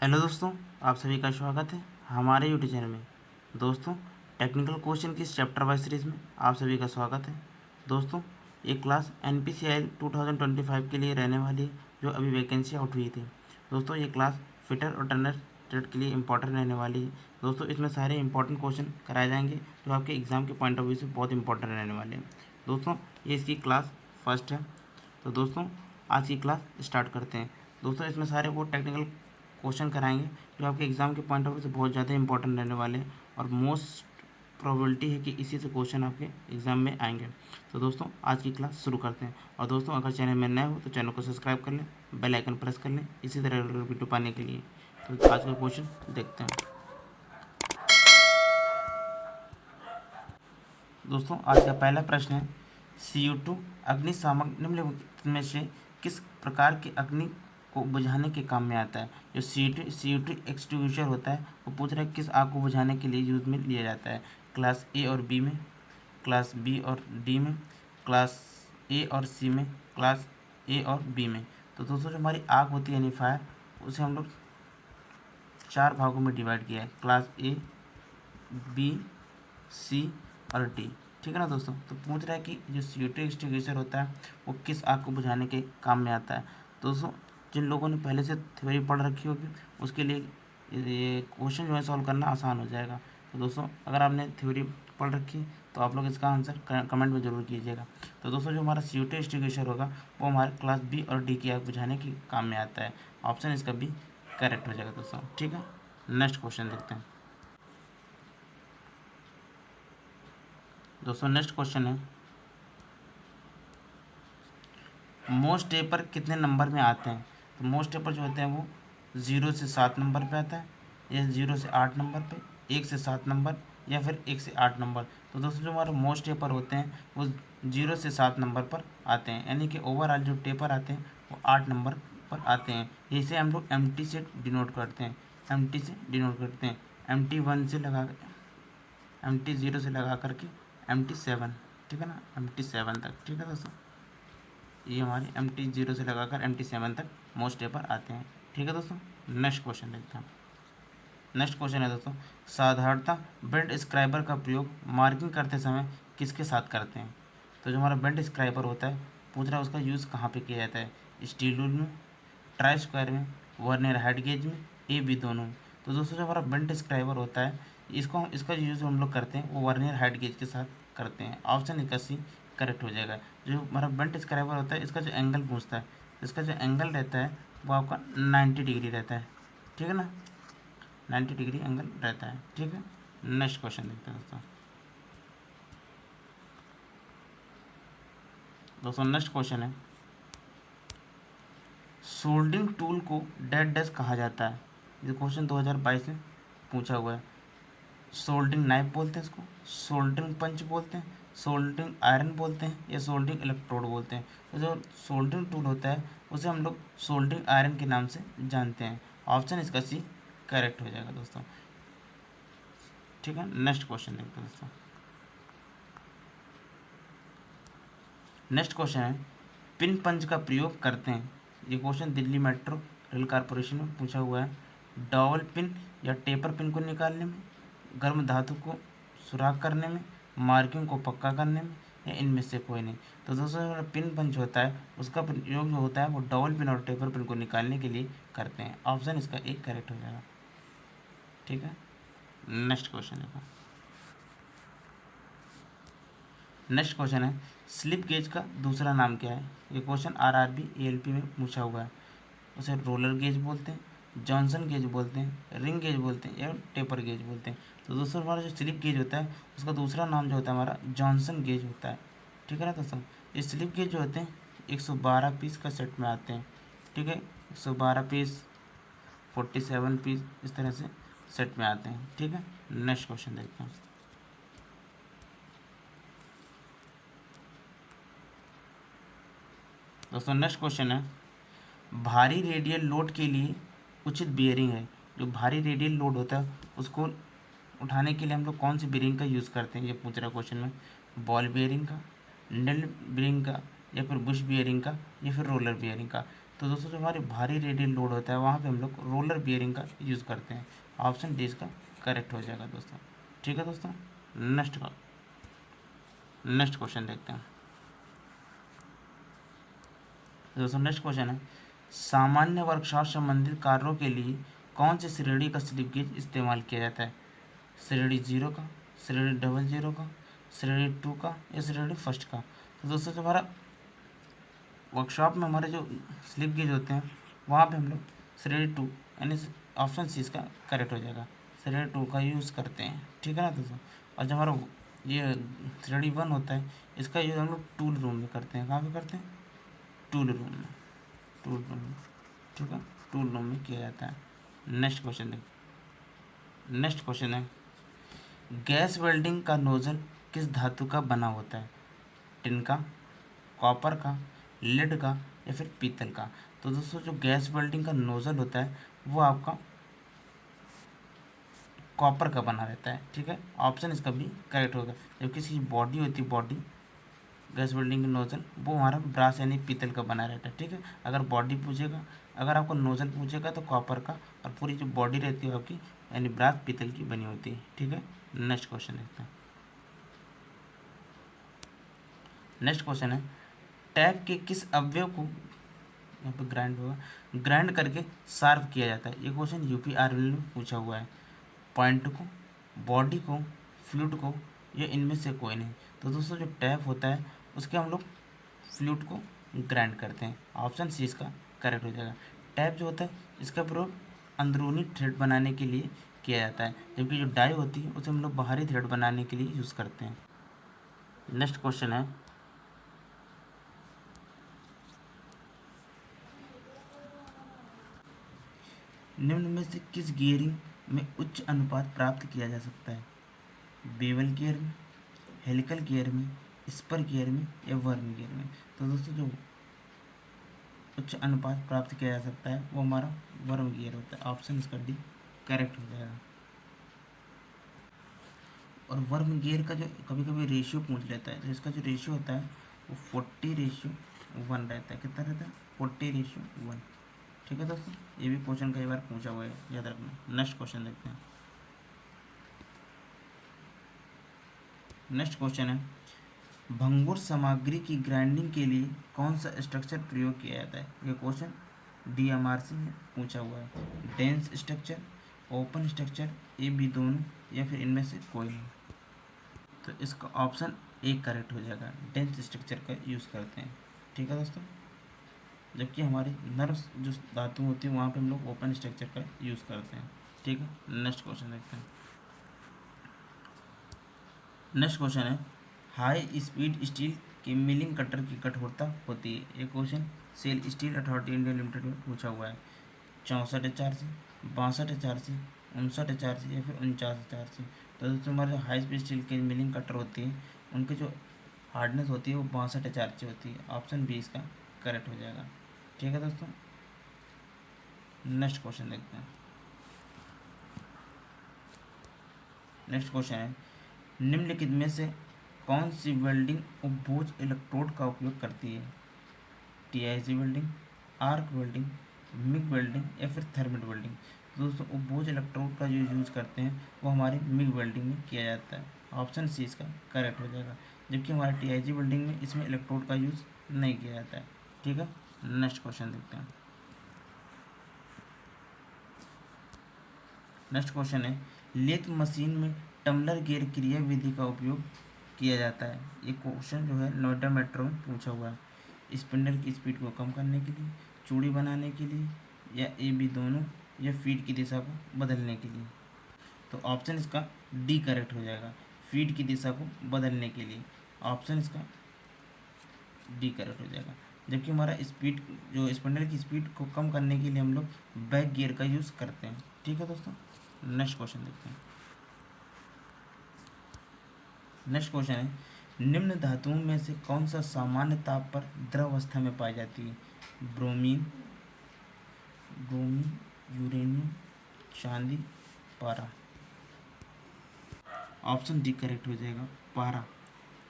Hello दोस्तों, आप सभी का स्वागत है हमारे यूट्यूब चैनल में। दोस्तों, टेक्निकल क्वेश्चन की इस चैप्टर वाइज सीरीज़ में आप सभी का स्वागत है। दोस्तों, ये क्लास NPCIL 2025 के लिए रहने वाली है, जो अभी वैकेंसी आउट हुई थी। दोस्तों, ये क्लास फिटर और टर्नर ट्रेड के लिए इंपॉर्टेंट रहने वाली है। दोस्तों, इसमें सारे इंपॉर्टेंट क्वेश्चन कराए जाएंगे जो आपके एग्ज़ाम के पॉइंट ऑफ व्यू से बहुत इंपॉर्टेंट रहने वाले हैं। दोस्तों, ये इसकी क्लास फर्स्ट है। तो दोस्तों, आज की क्लास स्टार्ट करते हैं। दोस्तों, इसमें सारे वो टेक्निकल क्वेश्चन कराएंगे जो आपके एग्ज़ाम के पॉइंट ऑफ व्यू से बहुत ज़्यादा इंपॉर्टेंट रहने वाले हैं और मोस्ट प्रोबेबिलिटी है कि इसी से क्वेश्चन आपके एग्ज़ाम में आएंगे। तो दोस्तों, आज की क्लास शुरू करते हैं। और दोस्तों, अगर चैनल में नए हो तो चैनल को सब्सक्राइब कर लें, बेल आइकन प्रेस कर लें इसी तरह रेगुलर वीडियो पाने के लिए। तो आज का क्वेश्चन देखते हैं। दोस्तों, आज का पहला प्रश्न है, CO2 अग्निशामक निम्नलिखित में से किस प्रकार की अग्नि को बुझाने के काम में आता है। जो CO2 एक्सटिंग्विशर होता है वो पूछ रहा है किस आग को बुझाने के लिए यूज़ में लिया जाता है। क्लास A और B में, क्लास B और D में, क्लास A और C में, क्लास A और B में। तो दोस्तों, जो हमारी आग होती है यानी फायर, उसे हम लोग 4 भागों में डिवाइड किया है, क्लास A, B, C और D। ठीक है ना दोस्तों। तो पूछ रहा है कि जो CO2 एक्सटिंग्विशर होता है वो किस आग को बुझाने के काम में आता है। दोस्तों, जिन लोगों ने पहले से थ्योरी पढ़ रखी होगी उसके लिए ये क्वेश्चन जो है सॉल्व करना आसान हो जाएगा। तो दोस्तों, अगर आपने थ्योरी पढ़ रखी है तो आप लोग इसका आंसर कमेंट में ज़रूर कीजिएगा। तो दोस्तों, जो हमारा CO2 एक्सटिंग्विशर होगा वो हमारे क्लास B और D की आग बुझाने के काम में आता है। ऑप्शन इसका B करेक्ट हो जाएगा दोस्तों। ठीक है, नेक्स्ट क्वेश्चन देखते हैं। दोस्तों, नेक्स्ट क्वेश्चन है, मोस्ट पेपर कितने नंबर में आते हैं। तो मोस्ट पेपर जो होते हैं वो 0 से 7 नंबर पे आता है, या 0 से 8 नंबर पे, 1 से 7 नंबर, या फिर 1 से 8 नंबर। तो दोस्तों, जो हमारे मोस्ट पेपर होते हैं वो 0 से 7 नंबर पर आते हैं, यानी कि ओवरऑल जो पेपर आते हैं वो 8 नंबर पर आते हैं। इसे हम लोग MT से डिनोट करते हैं, MT से डिनोट करते हैं, MT1 से लगा, MT0 से लगा करके MT7, ठीक है ना, MT7 तक। ठीक है दोस्तों, ये हमारे MT0 से लगाकर MT7 तक मोस्ट पेपर आते हैं। ठीक है दोस्तों, नेक्स्ट क्वेश्चन देखते हैं। नेक्स्ट क्वेश्चन है दोस्तों, साधारणतः बेंड स्क्राइबर का प्रयोग मार्किंग करते समय किसके साथ करते हैं। तो जो हमारा बेंड स्क्राइबर होता है पूछ रहा है उसका यूज़ कहाँ पे किया जाता है, स्टील रूल में, ट्राई स्क्वायर में, वर्नियर हाइट गेज में, A, B दोनों में। तो दोस्तों, जो हमारा बेंड स्क्राइबर होता है इसका यूज़ हम लोग करते हैं वो वर्नियर हाइट गेज के साथ करते हैं। ऑप्शन इसका C करेक्ट हो जाएगा। जो हमारा बेंट स्क्राइबर होता है इसका जो एंगल पूछता है, इसका जो एंगल रहता है वो आपका 90 डिग्री रहता है। ठीक है ना, 90 डिग्री एंगल रहता है। ठीक है, नेक्स्ट क्वेश्चन देखते हैं दोस्तों। दोस्तों, नेक्स्ट क्वेश्चन है, सोल्डिंग टूल को डैश डैश कहा जाता है। ये क्वेश्चन 2022 में पूछा हुआ है। सोल्डिंग नाइफ बोलते हैं इसको, सोल्डरिंग पंच बोलते हैं, सोल्डरिंग आयरन बोलते हैं, या सोल्डरिंग इलेक्ट्रोड बोलते हैं। तो जो सोल्डरिंग टूल होता है उसे हम लोग सोल्डरिंग आयरन के नाम से जानते हैं। ऑप्शन इसका C करेक्ट हो जाएगा दोस्तों। ठीक है, नेक्स्ट क्वेश्चन देखते हैं दोस्तों। नेक्स्ट क्वेश्चन है, पिन पंच का प्रयोग करते हैं। ये question Delhi metro rail corporation में पूछा हुआ है। डॉवल पिन या टेपर पिन को निकालने में, गर्म धातु को सुराख करने में, मार्किंग को पक्का करने में, या इनमें से कोई नहीं। तो दोस्तों, जो पिन पंच होता है उसका प्रयोग जो होता है वो डबल पिन और टेपर पिन को निकालने के लिए करते हैं। ऑप्शन इसका एक करेक्ट हो जाएगा। ठीक है, नेक्स्ट क्वेश्चन देखो। नेक्स्ट क्वेश्चन है, स्लिप गेज का दूसरा नाम क्या है। ये क्वेश्चन RRB ALP में पूछा हुआ है। उसे रोलर गेज बोलते हैं, जॉनसन गेज बोलते हैं, रिंग गेज बोलते हैं, या टेपर गेज बोलते हैं। तो दोस्तों, हमारा जो स्लिप गेज होता है उसका दूसरा नाम जो होता है हमारा जॉनसन गेज होता है। ठीक है ना दोस्तों, ये स्लिप गेज जो होते हैं 112 पीस का सेट में आते हैं। ठीक है, 112 पीस, 47 पीस, इस तरह से सेट में आते हैं। ठीक है, नेक्स्ट क्वेश्चन देखते हैं। दोस्तों, नेक्स्ट क्वेश्चन है, भारी रेडियल लोड के लिए उचित बियरिंग है। जो भारी रेडियल लोड होता है उसको उठाने के लिए हम लोग कौन सी बियरिंग का यूज़ करते हैं, ये पूछ रहा है क्वेश्चन में। बॉल बियरिंग का, निडल बियरिंग का, या फिर बुश बियरिंग का, या फिर रोलर बियरिंग का। तो दोस्तों जो हमारे भारी रेडियल लोड होता है वहाँ पे हम लोग रोलर बियरिंग का यूज़ करते हैं। ऑप्शन डी इसका करेक्ट हो जाएगा दोस्तों। ठीक है दोस्तों, नेक्स्ट क्वेश्चन देखते हैं। दोस्तों नेक्स्ट क्वेश्चन है, सामान्य वर्कशॉप संबंधित कार्यों के लिए कौन सी श्रेणी का स्लिप गेज इस्तेमाल किया जाता है? श्रेणी 0 का, श्रेणी 00 का, श्रेणी 2 का या श्रेणी फर्स्ट का? तो दोस्तों जो हमारा वर्कशॉप में हमारे जो स्लिप गेज होते हैं वहाँ पे हम लोग श्रेणी 2 यानी ऑप्शन सी इसका करेक्ट हो जाएगा, श्रेणी 2 का यूज़ करते हैं। ठीक है ना दोस्तों। और जो हमारा ये श्रेणी 1 होता है इसका यूज़ हम लोग टूल रूम में करते हैं। कहाँ पे करते हैं? टूल रूम में, टूल रूम में। ठीक है, टूल रूम में किया जाता है। नेक्स्ट क्वेश्चन देख, नेक्स्ट क्वेश्चन है, गैस वेल्डिंग का नोजल किस धातु का बना होता है? टिन का, कॉपर का, लेड का या फिर पीतल का? तो दोस्तों जो गैस वेल्डिंग का नोजल होता है वो आपका कॉपर का बना रहता है। ठीक है, ऑप्शन इसका भी करेक्ट होगा। जबकि इसकी बॉडी होती है, बॉडी गैस वेल्डिंग की नोजल वो हमारा ब्रास यानी पीतल का बना रहता है। ठीक है, अगर बॉडी पूछेगा, अगर आपको नोजल पूछेगा तो कॉपर का, और पूरी जो बॉडी रहती है आपकी यानी ब्रास पीतल की बनी होती है। ठीक है, नेक्स्ट क्वेश्चन देखते हैं। नेक्स्ट क्वेश्चन है, टैप के किस अवयव को, यहाँ पे ग्राइंड होगा, ग्राइंड करके शार्प किया जाता है? ये क्वेश्चन यूपीआरएल में पूछा हुआ है। पॉइंट को, बॉडी को, फ्लूइड को या इनमें से कोई नहीं? तो दोस्तों जो टैप होता है उसके हम लोग फ्लूइड को ग्राइंड करते हैं। ऑप्शन सी इसका करेक्ट हो जाएगा। टैप जो होता है इसका प्रयोग अंदरूनी थ्रेड बनाने के लिए किया जाता है, जबकि जो डाई होती है उसे हम लोग बाहरी थ्रेड बनाने के लिए यूज़ करते हैं। नेक्स्ट क्वेश्चन है, निम्न में से किस गियरिंग में उच्च अनुपात प्राप्त किया जा सकता है? बेवल गियर में, हेलिकल गियर में, स्पर गियर में या वर्म गियर में? तो दोस्तों जो उच्च अनुपात प्राप्त किया जा सकता है वो हमारा वर्म गियर होता है। ऑप्शन इसका डी करेक्ट हो जाएगा। और वर्म गियर का जो कभी कभी रेशियो पूछ लेता है, तो इसका जो रेशियो होता है वो 40:1 रहता है। कितना रहता है? 40:1। ठीक है दोस्तों, ये भी क्वेश्चन कई बार पूछा हुआ है, याद रखना। नेक्स्ट क्वेश्चन देखते हैं। नेक्स्ट क्वेश्चन है, भंगुर सामग्री की ग्राइंडिंग के लिए कौन सा स्ट्रक्चर प्रयोग किया जाता है? ये क्वेश्चन डीएमआरसी में पूछा हुआ है। Dense structure, open structure, A B दोनों या फिर इनमें से कोई नहीं? तो इसका ऑप्शन ए करेक्ट हो जाएगा, डेंस स्ट्रक्चर का यूज़ करते हैं। ठीक है दोस्तों, जबकि हमारी नर्व्स जो धातु होती है वहाँ पे हम लोग ओपन स्ट्रक्चर का यूज़ करते हैं। ठीक है, नेक्स्ट क्वेश्चन देखते हैं। नेक्स्ट क्वेश्चन है, हाई स्पीड स्टील के मिलिंग कटर की कठोरता होती है? ये question SAIL steel authority India limited में पूछा हुआ है। 64 HRC, 62 HRC, 59 HRC या फिर 49 HRC? तो दोस्तों हमारे जो हाई स्पीड स्टील के मिलिंग कटर होती है उनकी जो हार्डनेस होती है वो 62 HRC होती है। ऑप्शन बी इसका करेक्ट हो जाएगा। ठीक है दोस्तों, नेक्स्ट क्वेश्चन देखते हैं। नेक्स्ट क्वेश्चन है, निम्नलिखित में से कौन सी वेल्डिंग उपभोज इलेक्ट्रोड का उपयोग करती है? TIG welding, arc welding, MiG welding या फिर थर्मिट वेल्डिंग? दोस्तों उपभोज इलेक्ट्रोड का जो यूज़ करते हैं वो हमारे मिग वेल्डिंग में किया जाता है। ऑप्शन सी इसका करेक्ट हो जाएगा। जबकि हमारे टीआईजी वेल्डिंग में इसमें इलेक्ट्रोड का यूज़ नहीं किया जाता है। ठीक है, नेक्स्ट क्वेश्चन देखते हैं। नेक्स्ट क्वेश्चन है, लेथ मशीन में टम्बलर गियर क्रिया विधि का उपयोग किया जाता है? ये क्वेश्चन जो है नोएडा मेट्रो में पूछा हुआ है। स्पिंडल की स्पीड को कम करने के लिए, चूड़ी बनाने के लिए या ए बी दोनों या फीड की दिशा को बदलने के लिए? तो ऑप्शन इसका डी करेक्ट हो जाएगा, फीड की दिशा को बदलने के लिए। ऑप्शन इसका डी करेक्ट हो जाएगा। जबकि हमारा स्पीड जो स्पिंडल की स्पीड को कम करने के लिए हम लोग बैक गियर का यूज़ करते हैं। ठीक है दोस्तों, नेक्स्ट क्वेश्चन देखते हैं। नेक्स्ट क्वेश्चन है, निम्न धातुओं में से कौन सा सामान्य ताप पर द्रव अवस्था में पाई जाती है? ब्रोमीन, ब्रोमीन, यूरेनियम, चांदी, पारा? ऑप्शन डी करेक्ट हो जाएगा, पारा।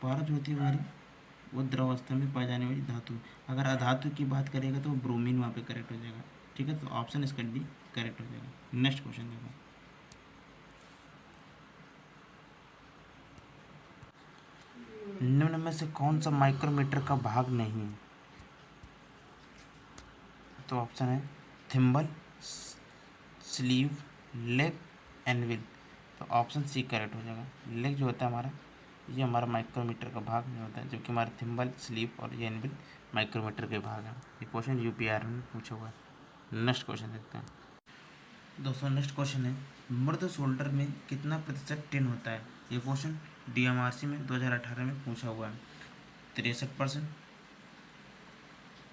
पारा जो होती है हमारी वो द्रव अवस्था में पाई जाने वाली धातु। अगर अधातु की बात करेगा तो ब्रोमीन वहाँ पे करेक्ट हो जाएगा। ठीक है, तो ऑप्शन इसका डी करेक्ट हो जाएगा। नेक्स्ट क्वेश्चन देखो, निम्न में से कौन सा माइक्रोमीटर का भाग नहीं है? तो ऑप्शन है थिम्बल, स्लीव, लेग, एनविल। तो ऑप्शन सी करेक्ट हो जाएगा। लेग जो होता है हमारा, ये हमारा माइक्रोमीटर का भाग नहीं होता है, जबकि हमारा थिम्बल, स्लीव और ये एनविल माइक्रोमीटर के भाग हैं। ये क्वेश्चन यूपीआर में पूछा हुआ है। नेक्स्ट क्वेश्चन देखते हैं दोस्तों। नेक्स्ट क्वेश्चन है मृद सोल्डर में कितना प्रतिशत टिन होता है? ये क्वेश्चन डीएमआरसी में 2018 में पूछा हुआ है। 63%,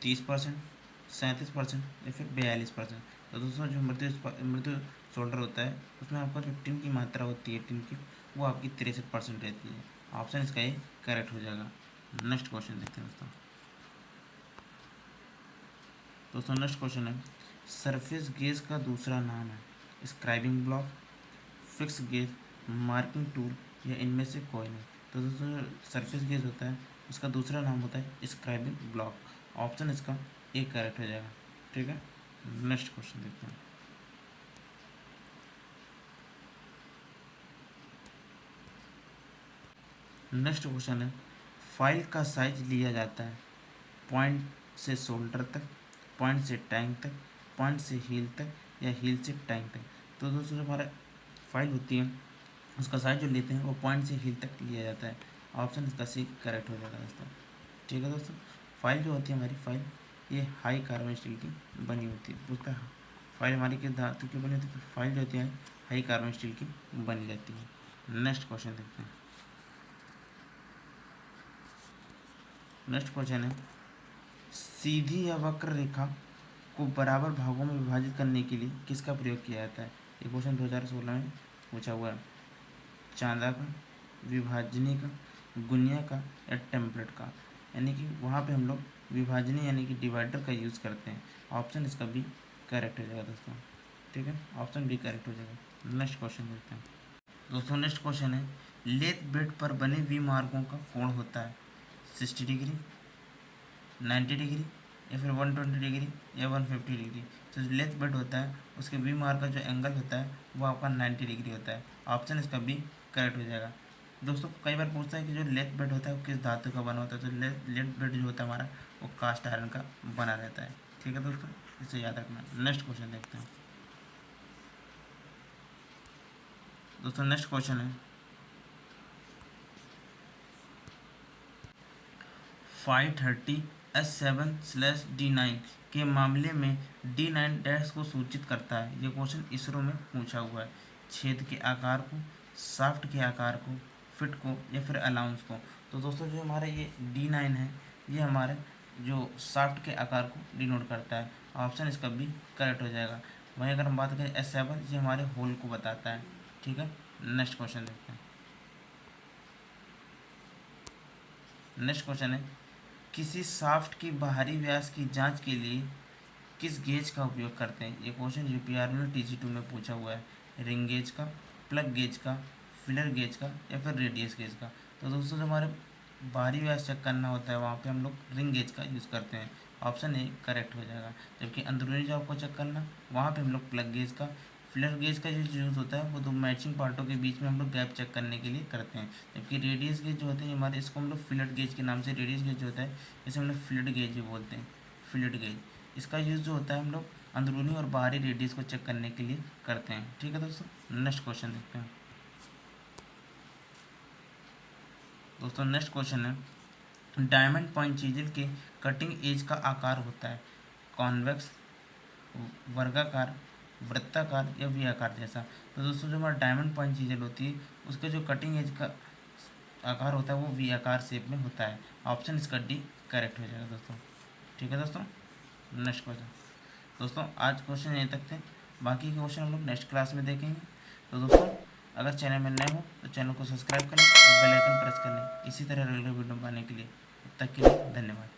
30%, 37% या फिर 42%। तो दोस्तों जो मृद सोल्डर होता है उसमें आपका जो टिन की मात्रा होती है टिन की, वो आपकी 63% रहती है। ऑप्शन इसका ये करेक्ट हो जाएगा। नेक्स्ट क्वेश्चन देखते हैं दोस्तों। नेक्स्ट क्वेश्चन है सरफेस गेज का दूसरा नाम है scribing block, fix gauge, marking tool या इनमें से कोई नहीं। तो दोस्तों सरफेस गेज होता है उसका दूसरा नाम होता है स्क्राइबिंग ब्लॉक। ऑप्शन इसका ए करेक्ट हो जाएगा। ठीक है, नेक्स्ट क्वेश्चन देखते हैं नेक्स्ट क्वेश्चन है फाइल का साइज लिया जाता है पॉइंट से शोल्डर तक, पॉइंट से टैंक तक, पॉइंट से हील तक या हील से टैंक तक। तो दोस्तों जो हमारा फाइल होती है उसका साइज जो लेते हैं वो पॉइंट से हील तक लिया जाता है। ऑप्शन इसका सी करेक्ट हो जाएगा दोस्तों। ठीक है दोस्तों, फाइल जो होती है हमारी फाइल ये हाई कार्बन स्टील की बनी होती है। पूछता है फाइल हमारी किस धातु की बनी होती है? तो फाइल जो होती है हाई कार्बन स्टील की बनी जाती है। नेक्स्ट क्वेश्चन देखते हैं। नेक्स्ट क्वेश्चन है सीधी या वक्र रेखा को बराबर भागों में विभाजित करने के लिए किसका प्रयोग किया जाता है? ये क्वेश्चन 2016 में पूछा हुआ है। चांदा का, विभाजनी का, गुनिया का या टेम्पलेट का। यानी कि वहाँ पे हम लोग विभाजनी यानी कि डिवाइडर का यूज़ करते हैं। ऑप्शन इसका बी करेक्ट हो जाएगा दोस्तों। ठीक है, ऑप्शन बी करेक्ट हो जाएगा। नेक्स्ट क्वेश्चन देखते हैं दोस्तों। नेक्स्ट क्वेश्चन है लेथ बेड पर बने वी मार्गों का कोण होता है 60 डिग्री, 90 डिग्री या फिर 120 डिग्री या 150 डिग्री। तो जो लेथ बेड होता है उसके वी मार्ग का जो एंगल होता है वो आपका 90 डिग्री होता है। ऑप्शन इसका बी करेक्ट हो जाएगा। दोस्तों कई बार पूछता है कि जो लेथ बेड होता है वो किस धातु का बना होता है? तो लेथ बेड जो होता है हमारा वो कास्ट आयरन का बना रहता है। ठीक है दोस्तों, इसे याद रखना। नेक्स्ट क्वेश्चन देखते हैं दोस्तों। नेक्स्ट क्वेश्चन है 530S7/D9 के मामले में D9 डैश को सूचित करता है। ये क्वेश्चन इसरो में पूछा हुआ है। छेद के आकार को, शाफ्ट के आकार को, फिट को या फिर अलाउंस को। तो दोस्तों जो हमारा ये D9 है ये हमारे जो शाफ्ट के आकार को डिनोट करता है। ऑप्शन इसका भी करेक्ट हो जाएगा। वहीं अगर हम बात करें S7 ये हमारे होल को बताता है। ठीक है, नेक्स्ट क्वेश्चन देखते हैं। नेक्स्ट क्वेश्चन है किसी शाफ्ट की बाहरी व्यास की जांच के लिए किस गेज का उपयोग करते हैं? ये क्वेश्चन यूपीआर में TG2 में पूछा हुआ है। रिंग गेज का, प्लग गेज का, फिलर गेज का या फिर रेडियस गेज का। तो दोस्तों जो हमारे बाहरी व्यास चेक करना होता है वहाँ पे हम लोग रिंग गेज का यूज़ करते हैं। ऑप्शन ए करेक्ट हो जाएगा। जबकि अंदरूनी जो आपको चेक करना वहाँ पे हम लोग प्लग गेज का, फिलर गेज का जो यूज़ होता है वो दो मैचिंग पार्टों के बीच में हम लोग गैप चेक करने के लिए करते हैं। जबकि रेडियस गेज जो होते हैं हमारे इसको हम लोग फिलट गेज के नाम से, रेडियस गेज जो होता है इसे हम लोग फिलट गेज भी बोलते हैं। फिलट गेज इसका यूज़ जो होता है हम लोग अंदरूनी और बाहरी रेडियस को चेक करने के लिए करते हैं। ठीक है दोस्तों, नेक्स्ट क्वेश्चन देखते हैं दोस्तों। नेक्स्ट क्वेश्चन है डायमंड पॉइंट चीज़ल के कटिंग एज का आकार होता है कॉन्वेक्स, वर्गाकार, वृत्ताकार या वी आकार जैसा। तो दोस्तों जो हमारा डायमंड पॉइंट चीज़ल होती है उसका जो कटिंग एज का आकार होता है वो वी आकार शेप में होता है। ऑप्शन इसका डी करेक्ट हो जाएगा दोस्तों। ठीक है दोस्तों, नेक्स्ट क्वेश्चन दोस्तों। आज क्वेश्चन यहीं तक थे, बाकी के क्वेश्चन हम लोग नेक्स्ट क्लास में देखेंगे। तो दोस्तों अगर चैनल में नए हो तो चैनल को सब्सक्राइब करें और बेल आइकन प्रेस कर लें इसी तरह रेगुलर वीडियो पाने के लिए। तब तक के लिए धन्यवाद।